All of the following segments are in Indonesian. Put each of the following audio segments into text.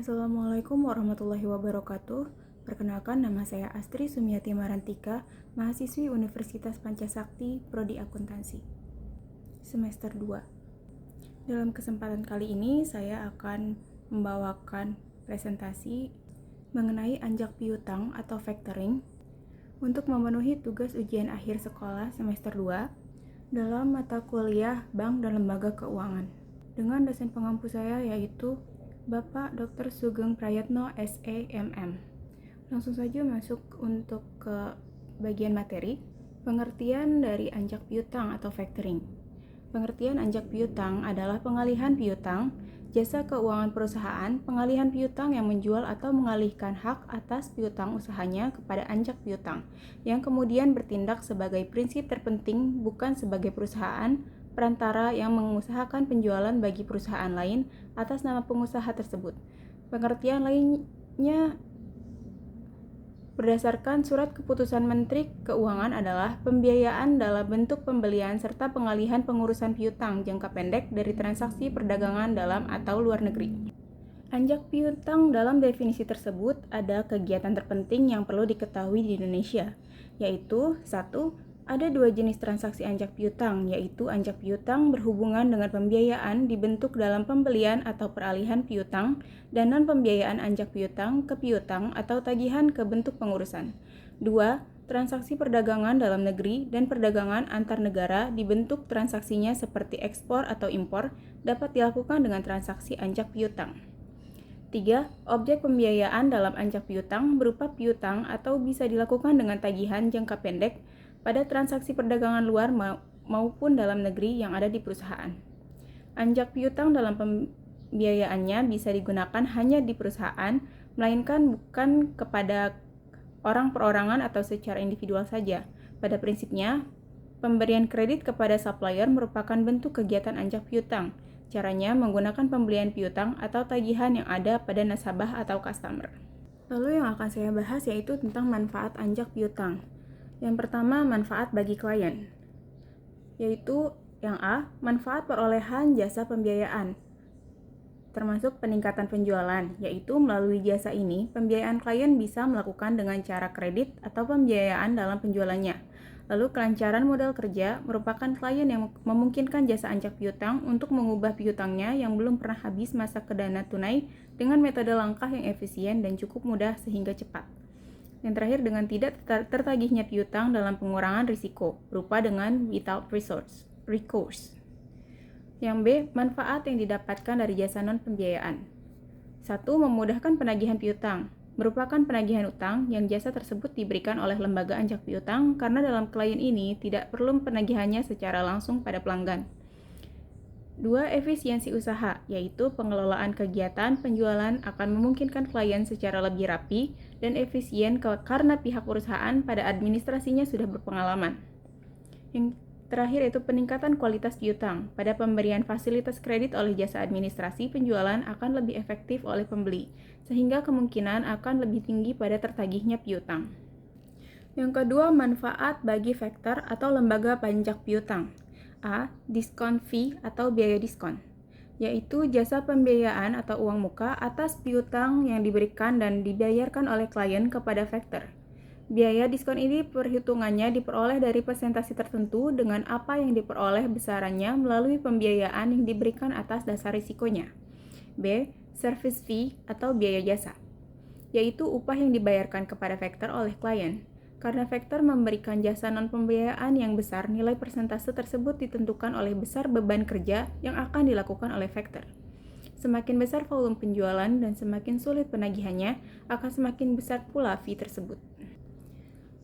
Assalamualaikum warahmatullahi wabarakatuh. Perkenalkan, nama saya Astri Sumiati Marantika, mahasiswi Universitas Pancasakti, Prodi Akuntansi, semester 2. Dalam kesempatan kali ini, saya akan membawakan presentasi mengenai anjak piutang atau factoring untuk memenuhi tugas ujian akhir sekolah semester 2 dalam mata kuliah Bank dan Lembaga Keuangan. Dengan dosen pengampu saya yaitu Bapak Dr. Sugeng Prayatno SEMM. Langsung saja masuk untuk ke bagian materi. Pengertian dari anjak piutang atau factoring. Pengertian anjak piutang adalah pengalihan piutang, jasa keuangan perusahaan, pengalihan piutang yang menjual atau mengalihkan hak atas piutang usahanya kepada anjak piutang, yang kemudian bertindak sebagai prinsip terpenting bukan sebagai perusahaan perantara yang mengusahakan penjualan bagi perusahaan lain atas nama pengusaha tersebut. Pengertian lainnya berdasarkan surat keputusan Menteri Keuangan adalah pembiayaan dalam bentuk pembelian serta pengalihan pengurusan piutang jangka pendek dari transaksi perdagangan dalam atau luar negeri. Anjak piutang dalam definisi tersebut ada kegiatan terpenting yang perlu diketahui di Indonesia, yaitu 1. Ada dua jenis transaksi anjak piutang, yaitu anjak piutang berhubungan dengan pembiayaan dibentuk dalam pembelian atau peralihan piutang, dan non-pembiayaan anjak piutang ke piutang atau tagihan ke bentuk pengurusan. 2. Transaksi perdagangan dalam negeri dan perdagangan antar negara dibentuk transaksinya seperti ekspor atau impor dapat dilakukan dengan transaksi anjak piutang. 3. Objek pembiayaan dalam anjak piutang berupa piutang atau bisa dilakukan dengan tagihan jangka pendek pada transaksi perdagangan luar maupun dalam negeri yang ada di perusahaan. Anjak piutang dalam pembiayaannya bisa digunakan hanya di perusahaan, melainkan bukan kepada orang perorangan atau secara individual saja. Pada prinsipnya, pemberian kredit kepada supplier merupakan bentuk kegiatan anjak piutang. Caranya menggunakan pembelian piutang atau tagihan yang ada pada nasabah atau customer. Lalu yang akan saya bahas yaitu tentang manfaat anjak piutang. Yang pertama, manfaat bagi klien, yaitu yang A, manfaat perolehan jasa pembiayaan, termasuk peningkatan penjualan, yaitu melalui jasa ini, pembiayaan klien bisa melakukan dengan cara kredit atau pembiayaan dalam penjualannya. Lalu kelancaran modal kerja merupakan klien yang memungkinkan jasa anjak piutang untuk mengubah piutangnya yang belum pernah habis masa ke dana tunai dengan metode langkah yang efisien dan cukup mudah sehingga cepat. Yang terakhir, dengan tidak tertagihnya piutang dalam pengurangan risiko, berupa dengan without recourse. Yang B, manfaat yang didapatkan dari jasa non-pembiayaan. 1. Memudahkan penagihan piutang, merupakan penagihan utang yang jasa tersebut diberikan oleh lembaga anjak piutang karena dalam klien ini tidak perlu penagihannya secara langsung pada pelanggan. 2. Efisiensi usaha, yaitu pengelolaan kegiatan penjualan akan memungkinkan klien secara lebih rapi dan efisien karena pihak perusahaan pada administrasinya sudah berpengalaman. Yang terakhir yaitu peningkatan kualitas piutang. Pada pemberian fasilitas kredit oleh jasa administrasi penjualan akan lebih efektif oleh pembeli, sehingga kemungkinan akan lebih tinggi pada tertagihnya piutang. Yang kedua, manfaat bagi factor atau lembaga pajak piutang. A. Diskon fee atau biaya diskon, yaitu jasa pembiayaan atau uang muka atas piutang yang diberikan dan dibayarkan oleh klien kepada factor. Biaya diskon ini perhitungannya diperoleh dari persentase tertentu dengan apa yang diperoleh besarannya melalui pembiayaan yang diberikan atas dasar risikonya. B. Service fee atau biaya jasa, yaitu upah yang dibayarkan kepada factor oleh klien. Karena factor memberikan jasa non-pembiayaan yang besar, nilai persentase tersebut ditentukan oleh besar beban kerja yang akan dilakukan oleh factor. Semakin besar volume penjualan dan semakin sulit penagihannya, akan semakin besar pula fee tersebut.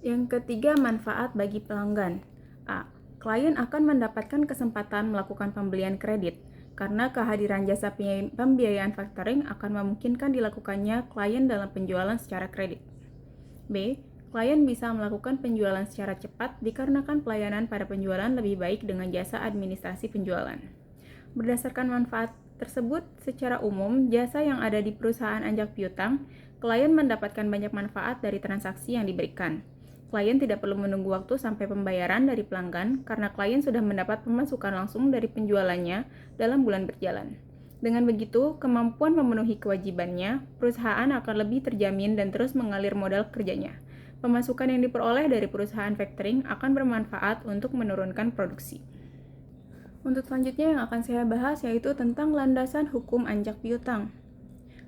Yang ketiga, manfaat bagi pelanggan. A. Klien akan mendapatkan kesempatan melakukan pembelian kredit, karena kehadiran jasa pembiayaan factoring akan memungkinkan dilakukannya klien dalam penjualan secara kredit. B. Klien bisa melakukan penjualan secara cepat dikarenakan pelayanan pada penjualan lebih baik dengan jasa administrasi penjualan. Berdasarkan manfaat tersebut, secara umum, jasa yang ada di perusahaan anjak piutang, klien mendapatkan banyak manfaat dari transaksi yang diberikan. Klien tidak perlu menunggu waktu sampai pembayaran dari pelanggan karena klien sudah mendapat pemasukan langsung dari penjualannya dalam bulan berjalan. Dengan begitu, kemampuan memenuhi kewajibannya, perusahaan akan lebih terjamin dan terus mengalir modal kerjanya. Pemasukan yang diperoleh dari perusahaan factoring akan bermanfaat untuk menurunkan produksi. Untuk selanjutnya yang akan saya bahas yaitu tentang landasan hukum anjak piutang.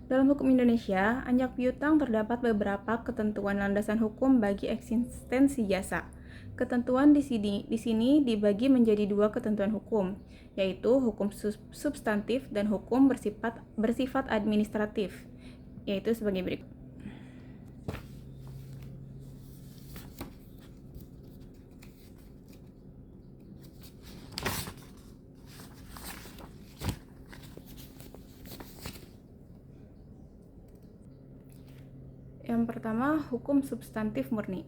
Dalam hukum Indonesia, anjak piutang terdapat beberapa ketentuan landasan hukum bagi eksistensi jasa. Ketentuan di sini dibagi menjadi dua ketentuan hukum, yaitu hukum substantif dan hukum bersifat administratif, yaitu sebagai berikut. Yang pertama, hukum substantif murni.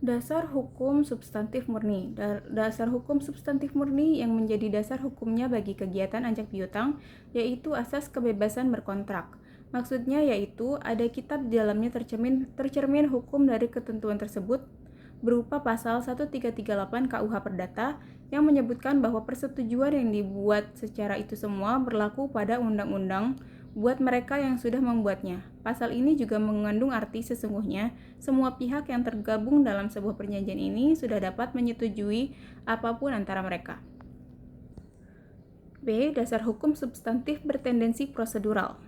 Dasar hukum substantif murni. Dasar hukum substantif murni yang menjadi dasar hukumnya bagi kegiatan anjak piutang yaitu asas kebebasan berkontrak. Maksudnya yaitu ada kitab di dalamnya tercermin hukum dari ketentuan tersebut berupa pasal 1338 KUH Perdata yang menyebutkan bahwa persetujuan yang dibuat secara itu semua berlaku pada undang-undang buat mereka yang sudah membuatnya. Pasal ini juga mengandung arti sesungguhnya semua pihak yang tergabung dalam sebuah perjanjian ini sudah dapat menyetujui apapun antara mereka. B. Dasar hukum substantif bertendensi prosedural.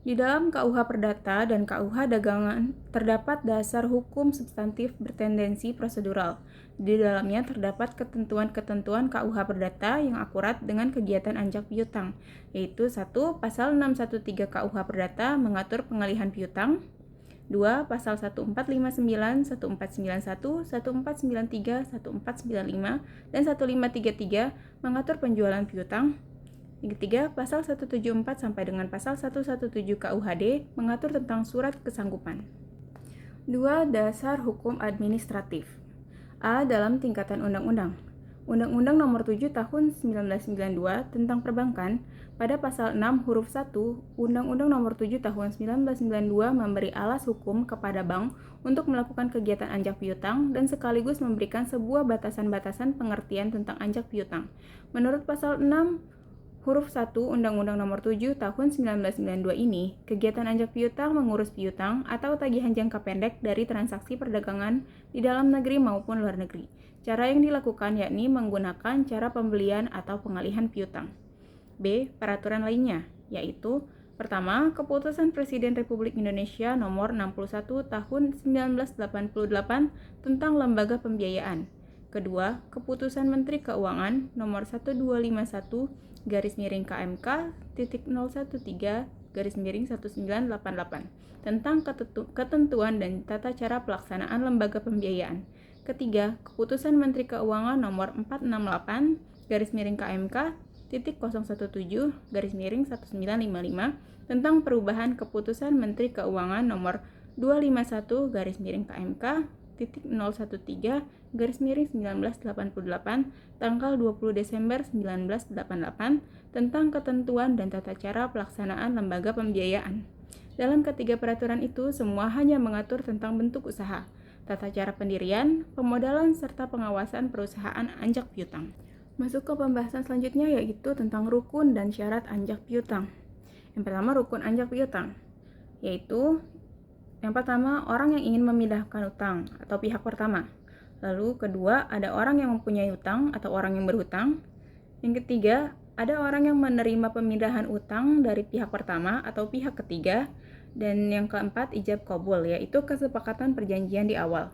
Di dalam KUH Perdata dan KUH Dagangan terdapat dasar hukum substantif bertendensi prosedural. Di dalamnya terdapat ketentuan-ketentuan KUH Perdata yang akurat dengan kegiatan anjak piutang, yaitu 1. Pasal 613 KUH Perdata mengatur pengalihan piutang, 2. Pasal 1459, 1491, 1493, 1495, dan 1533 mengatur penjualan piutang. Yang ketiga, pasal 174 sampai dengan pasal 117 KUHD mengatur tentang surat kesanggupan. 2. Dasar hukum administratif. A. Dalam tingkatan undang-undang. Undang-Undang Nomor 7 Tahun 1992 tentang Perbankan pada pasal 6 huruf 1, Undang-Undang Nomor 7 Tahun 1992 memberi alas hukum kepada bank untuk melakukan kegiatan anjak piutang dan sekaligus memberikan sebuah batasan-batasan pengertian tentang anjak piutang. Menurut pasal 6 huruf 1 Undang-Undang Nomor 7 Tahun 1992 ini, kegiatan anjak piutang mengurus piutang atau tagihan jangka pendek dari transaksi perdagangan di dalam negeri maupun luar negeri. Cara yang dilakukan yakni menggunakan cara pembelian atau pengalihan piutang. B. Peraturan lainnya, yaitu pertama, Keputusan Presiden Republik Indonesia Nomor 61 Tahun 1988 tentang Lembaga Pembiayaan. Kedua, Keputusan Menteri Keuangan Nomor 1251 /013/1988 tentang ketentuan dan tata cara pelaksanaan lembaga pembiayaan. Ketiga, Keputusan Menteri Keuangan Nomor 468/MK/017/1955 tentang perubahan Keputusan Menteri Keuangan Nomor 251/MK/013/1988 tanggal 20 Desember 1988 tentang ketentuan dan tata cara pelaksanaan lembaga pembiayaan. Dalam ketiga peraturan itu semua hanya mengatur tentang bentuk usaha, tata cara pendirian, pemodalan, serta pengawasan perusahaan anjak piutang. Masuk ke pembahasan selanjutnya yaitu tentang rukun dan syarat anjak piutang. Yang pertama, rukun anjak piutang, yaitu yang pertama, orang yang ingin memindahkan utang atau pihak pertama. Lalu kedua, ada orang yang mempunyai utang atau orang yang berhutang. Yang ketiga, ada orang yang menerima pemindahan utang dari pihak pertama atau pihak ketiga. Dan yang keempat, ijab qabul, yaitu kesepakatan perjanjian di awal.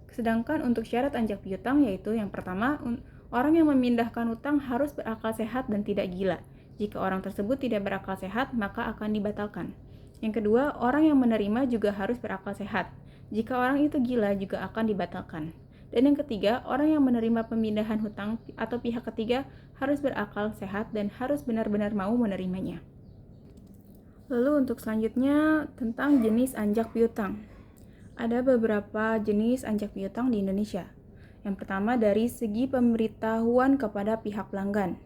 Sedangkan untuk syarat anjak piutang yaitu yang pertama, orang yang memindahkan utang harus berakal sehat dan tidak gila. Jika orang tersebut tidak berakal sehat, maka akan dibatalkan. Yang kedua, orang yang menerima juga harus berakal sehat. Jika orang itu gila, juga akan dibatalkan. Dan yang ketiga, orang yang menerima pemindahan hutang atau pihak ketiga harus berakal sehat dan harus benar-benar mau menerimanya. Lalu untuk selanjutnya tentang jenis anjak piutang. Ada beberapa jenis anjak piutang di Indonesia. Yang pertama dari segi pemberitahuan kepada pihak pelanggan.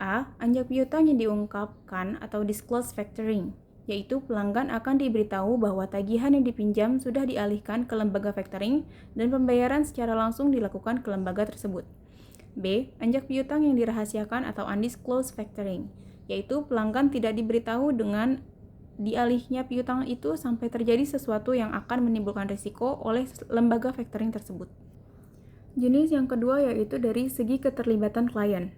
A. Anjak piutang yang diungkapkan atau disclose factoring, yaitu pelanggan akan diberitahu bahwa tagihan yang dipinjam sudah dialihkan ke lembaga factoring dan pembayaran secara langsung dilakukan ke lembaga tersebut. B. Anjak piutang yang dirahasiakan atau undisclosed factoring, yaitu pelanggan tidak diberitahu dengan dialihnya piutang itu sampai terjadi sesuatu yang akan menimbulkan risiko oleh lembaga factoring tersebut. Jenis yang kedua yaitu dari segi keterlibatan klien.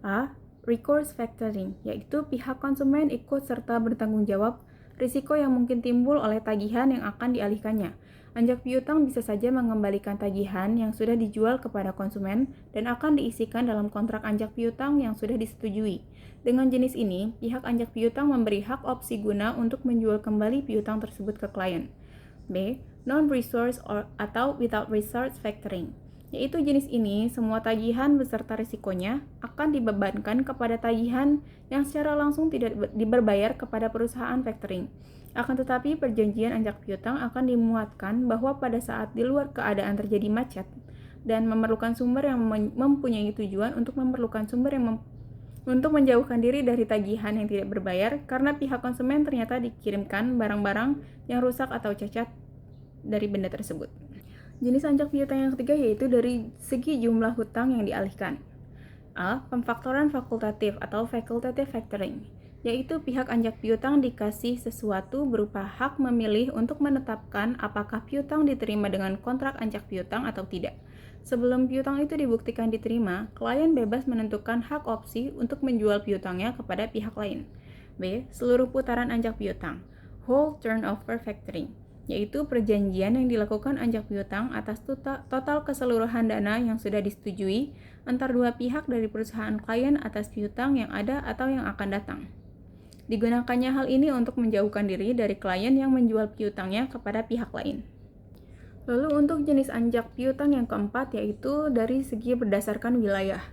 A. Recourse factoring, yaitu pihak konsumen ikut serta bertanggung jawab risiko yang mungkin timbul oleh tagihan yang akan dialihkannya. Anjak piutang bisa saja mengembalikan tagihan yang sudah dijual kepada konsumen dan akan diisikan dalam kontrak anjak piutang yang sudah disetujui. Dengan jenis ini, pihak anjak piutang memberi hak opsi guna untuk menjual kembali piutang tersebut ke klien. B. Non-resource atau without resource factoring, yaitu jenis ini semua tagihan beserta risikonya akan dibebankan kepada tagihan yang secara langsung tidak diberbayar kepada perusahaan factoring. Akan tetapi perjanjian anjak piutang akan dimuatkan bahwa pada saat di luar keadaan terjadi macet dan memerlukan sumber yang mempunyai tujuan untuk untuk menjauhkan diri dari tagihan yang tidak berbayar karena pihak konsumen ternyata dikirimkan barang-barang yang rusak atau cacat dari benda tersebut. Jenis anjak piutang yang ketiga yaitu dari segi jumlah hutang yang dialihkan. A. Pemfaktoran fakultatif atau facultative factoring, yaitu pihak anjak piutang dikasih sesuatu berupa hak memilih untuk menetapkan apakah piutang diterima dengan kontrak anjak piutang atau tidak. Sebelum piutang itu dibuktikan diterima, klien bebas menentukan hak opsi untuk menjual piutangnya kepada pihak lain. B. Seluruh putaran anjak piutang, whole turnover factoring, yaitu perjanjian yang dilakukan anjak piutang atas total keseluruhan dana yang sudah disetujui antar dua pihak dari perusahaan klien atas piutang yang ada atau yang akan datang. Digunakannya hal ini untuk menjauhkan diri dari klien yang menjual piutangnya kepada pihak lain. Lalu untuk jenis anjak piutang yang keempat yaitu dari segi berdasarkan wilayah.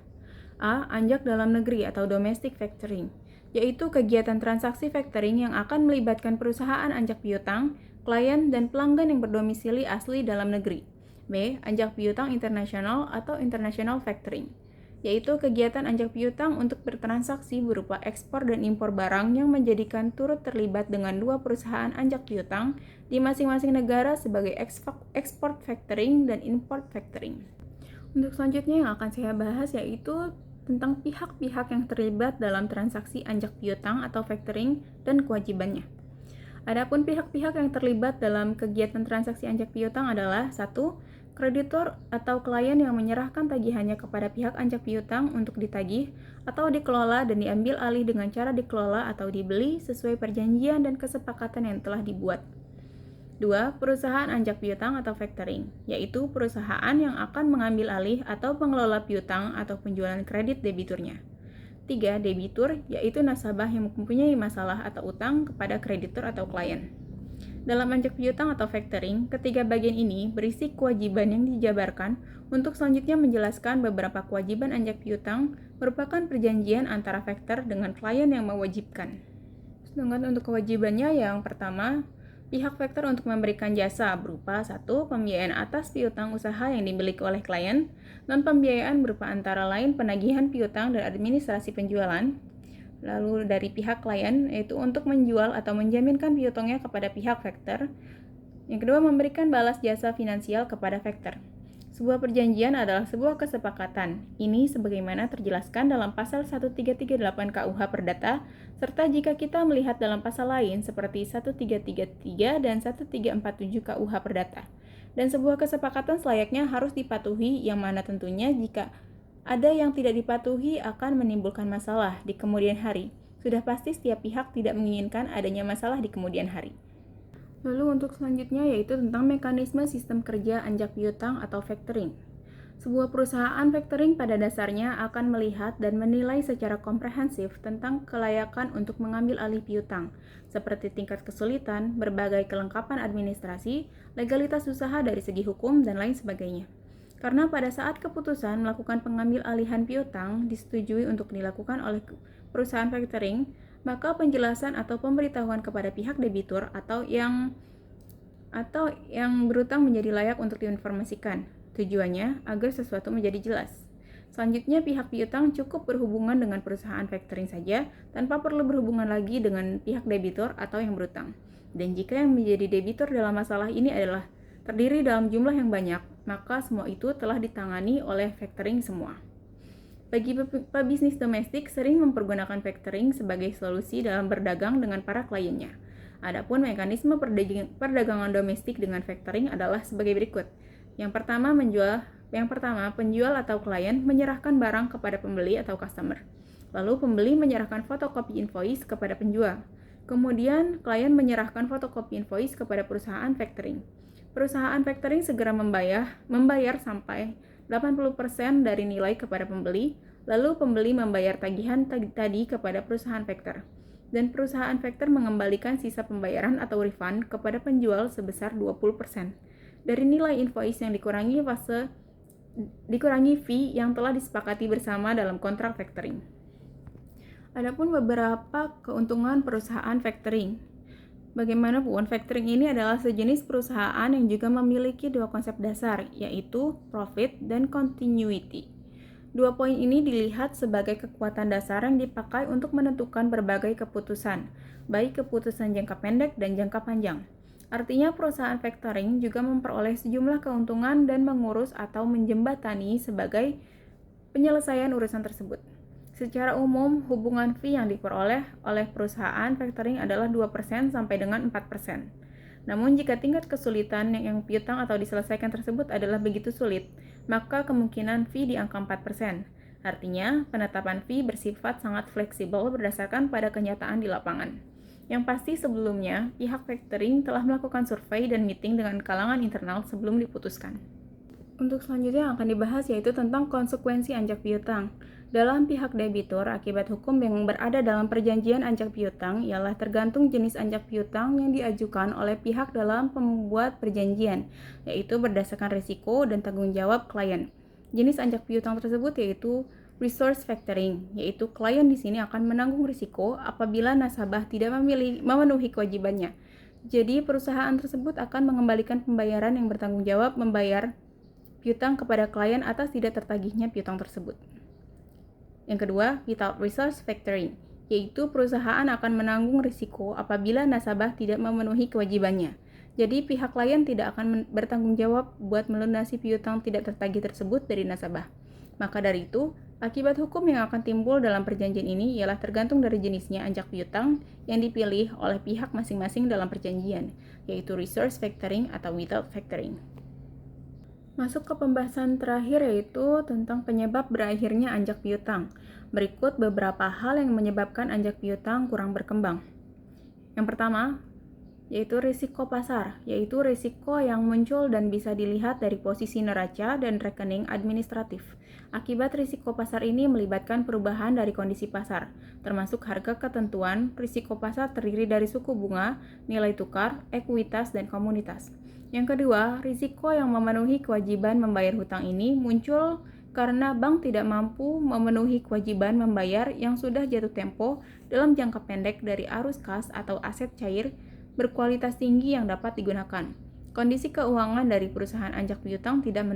A. Anjak dalam negeri atau domestic factoring, yaitu kegiatan transaksi factoring yang akan melibatkan perusahaan anjak piutang, klien, dan pelanggan yang berdomisili asli dalam negeri. B. Anjak piutang internasional atau international factoring, yaitu kegiatan anjak piutang untuk bertransaksi berupa ekspor dan impor barang yang menjadikan turut terlibat dengan dua perusahaan anjak piutang di masing-masing negara sebagai export factoring dan import factoring. Untuk selanjutnya yang akan saya bahas yaitu tentang pihak-pihak yang terlibat dalam transaksi anjak piutang atau factoring dan kewajibannya. Adapun pihak-pihak yang terlibat dalam kegiatan transaksi anjak piutang adalah 1. Kreditor atau klien yang menyerahkan tagihannya kepada pihak anjak piutang untuk ditagih atau dikelola dan diambil alih dengan cara dikelola atau dibeli sesuai perjanjian dan kesepakatan yang telah dibuat. 2. Perusahaan anjak piutang atau factoring, yaitu perusahaan yang akan mengambil alih atau mengelola piutang atau penjualan kredit debiturnya. 3. Debitur, yaitu nasabah yang mempunyai masalah atau utang kepada kreditur atau klien. Dalam anjak piutang atau factoring, ketiga bagian ini berisi kewajiban yang dijabarkan untuk selanjutnya menjelaskan beberapa kewajiban anjak piutang merupakan perjanjian antara factor dengan klien yang mewajibkan. Sedangkan untuk kewajibannya yang pertama, pihak factor untuk memberikan jasa berupa 1. Pembiayaan atas piutang usaha yang dimiliki oleh klien, dan pembiayaan berupa antara lain penagihan piutang dan administrasi penjualan. Lalu dari pihak klien yaitu untuk menjual atau menjaminkan piutangnya kepada pihak factor. Yang kedua, memberikan balas jasa finansial kepada factor. Sebuah perjanjian adalah sebuah kesepakatan. Ini sebagaimana terjelaskan dalam pasal 1338 KUH Perdata, serta jika kita melihat dalam pasal lain seperti 1333 dan 1347 KUH Perdata. Dan sebuah kesepakatan selayaknya harus dipatuhi, yang mana tentunya jika ada yang tidak dipatuhi akan menimbulkan masalah di kemudian hari. Sudah pasti setiap pihak tidak menginginkan adanya masalah di kemudian hari. Lalu untuk selanjutnya yaitu tentang mekanisme sistem kerja anjak piutang atau factoring. Sebuah perusahaan factoring pada dasarnya akan melihat dan menilai secara komprehensif tentang kelayakan untuk mengambil alih piutang, seperti tingkat kesulitan, berbagai kelengkapan administrasi, legalitas usaha dari segi hukum, dan lain sebagainya. Karena pada saat keputusan melakukan pengambil alihan piutang disetujui untuk dilakukan oleh perusahaan factoring, maka penjelasan atau pemberitahuan kepada pihak debitur atau yang berutang menjadi layak untuk diinformasikan. Tujuannya agar sesuatu menjadi jelas. Selanjutnya, pihak piutang cukup berhubungan dengan perusahaan factoring saja tanpa perlu berhubungan lagi dengan pihak debitur atau yang berutang. Dan jika yang menjadi debitur dalam masalah ini adalah terdiri dalam jumlah yang banyak, maka semua itu telah ditangani oleh factoring semua. Bagi pebisnis domestik sering mempergunakan factoring sebagai solusi dalam berdagang dengan para kliennya. Adapun mekanisme perdagangan domestik dengan factoring adalah sebagai berikut. Yang pertama, penjual atau klien menyerahkan barang kepada pembeli atau customer. Lalu pembeli menyerahkan fotokopi invoice kepada penjual. Kemudian klien menyerahkan fotokopi invoice kepada perusahaan factoring. Perusahaan factoring segera membayar sampai 80% dari nilai kepada pembeli, lalu pembeli membayar tagihan tadi kepada perusahaan factor. Dan perusahaan factor mengembalikan sisa pembayaran atau refund kepada penjual sebesar 20% dari nilai invoice yang dikurangi fee yang telah disepakati bersama dalam kontrak factoring. Adapun beberapa keuntungan perusahaan factoring. Bagaimanapun, factoring ini adalah sejenis perusahaan yang juga memiliki dua konsep dasar, yaitu profit dan continuity. Dua poin ini dilihat sebagai kekuatan dasar yang dipakai untuk menentukan berbagai keputusan, baik keputusan jangka pendek dan jangka panjang. Artinya, perusahaan factoring juga memperoleh sejumlah keuntungan dan mengurus atau menjembatani sebagai penyelesaian urusan tersebut. Secara umum, hubungan fee yang diperoleh oleh perusahaan factoring adalah 2% sampai dengan 4%. Namun, jika tingkat kesulitan yang piutang atau diselesaikan tersebut adalah begitu sulit, maka kemungkinan fee di angka 4%. Artinya, penetapan fee bersifat sangat fleksibel berdasarkan pada kenyataan di lapangan. Yang pasti sebelumnya, pihak factoring telah melakukan survei dan meeting dengan kalangan internal sebelum diputuskan. Untuk selanjutnya yang akan dibahas yaitu tentang konsekuensi anjak piutang. Dalam pihak debitur, akibat hukum yang berada dalam perjanjian anjak piutang ialah tergantung jenis anjak piutang yang diajukan oleh pihak dalam pembuat perjanjian, yaitu berdasarkan risiko dan tanggung jawab klien. Jenis anjak piutang tersebut yaitu resource factoring, yaitu klien di sini akan menanggung risiko apabila nasabah tidak memenuhi kewajibannya. Jadi, perusahaan tersebut akan mengembalikan pembayaran yang bertanggung jawab membayar piutang kepada klien atas tidak tertagihnya piutang tersebut. Yang kedua, without resource factoring, yaitu perusahaan akan menanggung risiko apabila nasabah tidak memenuhi kewajibannya. Jadi, pihak klien tidak akan bertanggung jawab buat melunasi piutang tidak tertagih tersebut dari nasabah. Maka dari itu, akibat hukum yang akan timbul dalam perjanjian ini ialah tergantung dari jenisnya anjak piutang yang dipilih oleh pihak masing-masing dalam perjanjian, yaitu resource factoring atau without factoring. Masuk ke pembahasan terakhir yaitu tentang penyebab berakhirnya anjak piutang. Berikut beberapa hal yang menyebabkan anjak piutang kurang berkembang. Yang pertama, yaitu risiko pasar, yaitu risiko yang muncul dan bisa dilihat dari posisi neraca dan rekening administratif. Akibat risiko pasar ini melibatkan perubahan dari kondisi pasar, termasuk harga ketentuan. Risiko pasar terdiri dari suku bunga, nilai tukar, ekuitas, dan komoditas. Yang kedua, risiko yang memenuhi kewajiban membayar hutang ini muncul karena bank tidak mampu memenuhi kewajiban membayar yang sudah jatuh tempo dalam jangka pendek dari arus kas atau aset cair berkualitas tinggi yang dapat digunakan. Kondisi keuangan dari perusahaan anjak piutang tidak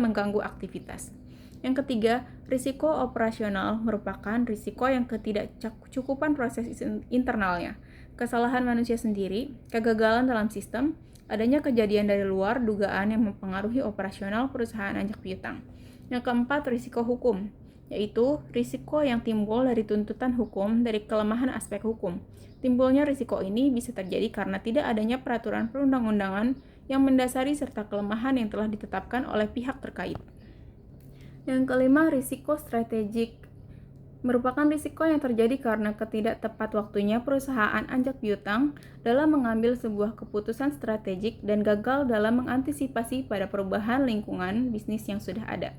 mengganggu aktivitas. Yang ketiga, risiko operasional merupakan risiko yang ketidakcukupan proses internalnya, kesalahan manusia sendiri, kegagalan dalam sistem, adanya kejadian dari luar dugaan yang mempengaruhi operasional perusahaan anjak piutang. Yang keempat, risiko hukum, yaitu risiko yang timbul dari tuntutan hukum dari kelemahan aspek hukum. Timbulnya risiko ini bisa terjadi karena tidak adanya peraturan perundang-undangan yang mendasari serta kelemahan yang telah ditetapkan oleh pihak terkait. Yang kelima, risiko strategik merupakan risiko yang terjadi karena ketidak tepat waktunya perusahaan anjak piutang dalam mengambil sebuah keputusan strategik dan gagal dalam mengantisipasi pada perubahan lingkungan bisnis yang sudah ada.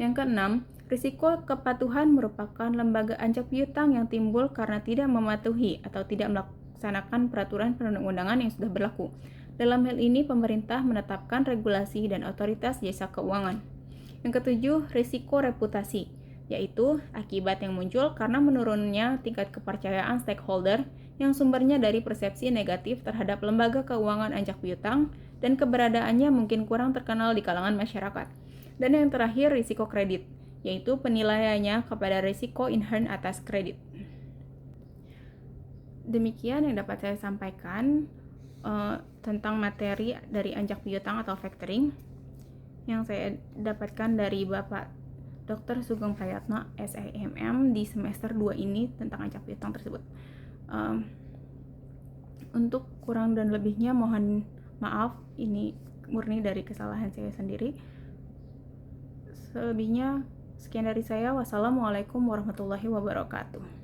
Yang keenam, risiko kepatuhan merupakan lembaga anjak piutang yang timbul karena tidak mematuhi atau tidak melaksanakan peraturan perundang-undangan yang sudah berlaku. Dalam hal ini, pemerintah menetapkan regulasi dan otoritas jasa keuangan. Yang ketujuh, risiko reputasi, yaitu akibat yang muncul karena menurunnya tingkat kepercayaan stakeholder yang sumbernya dari persepsi negatif terhadap lembaga keuangan anjak piutang dan keberadaannya mungkin kurang terkenal di kalangan masyarakat. Dan yang terakhir, risiko kredit, yaitu penilaiannya kepada risiko inherent atas kredit. Demikian yang dapat saya sampaikan tentang materi dari anjak piutang atau factoring yang saya dapatkan dari Bapak Dr. Sugeng Prayatna, SIMM, di semester 2 ini tentang ajak piutang tersebut. Untuk kurang dan lebihnya mohon maaf, ini murni dari kesalahan saya sendiri. Selebihnya sekian dari saya. Wassalamualaikum warahmatullahi wabarakatuh.